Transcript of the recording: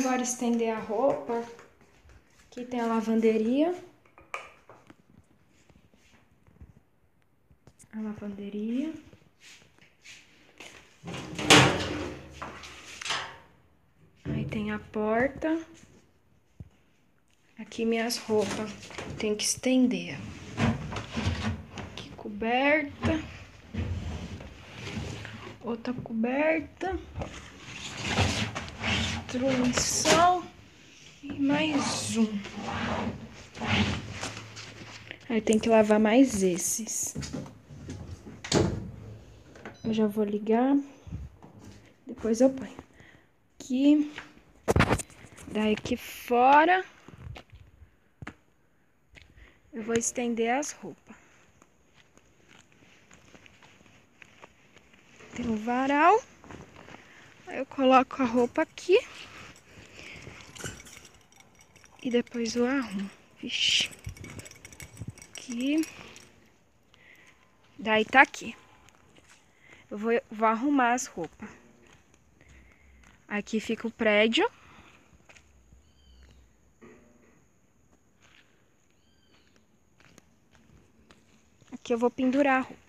agora estender a roupa. Aqui tem a lavanderia. A lavanderia. Aí tem a porta. Aqui minhas roupas. Tem que estender. Aqui coberta. Outra coberta. Outro lençol. E mais um. Aí tem que lavar mais esses. Eu já vou ligar. Depois eu ponho. Aqui. Daí aqui fora. Eu vou estender as roupas. Tem um varal. Aí eu coloco a roupa aqui. E depois eu arrumo. Vixe. Aqui. Daí tá aqui. Eu vou arrumar as roupas. Aqui fica o prédio. Aqui eu vou pendurar a roupa.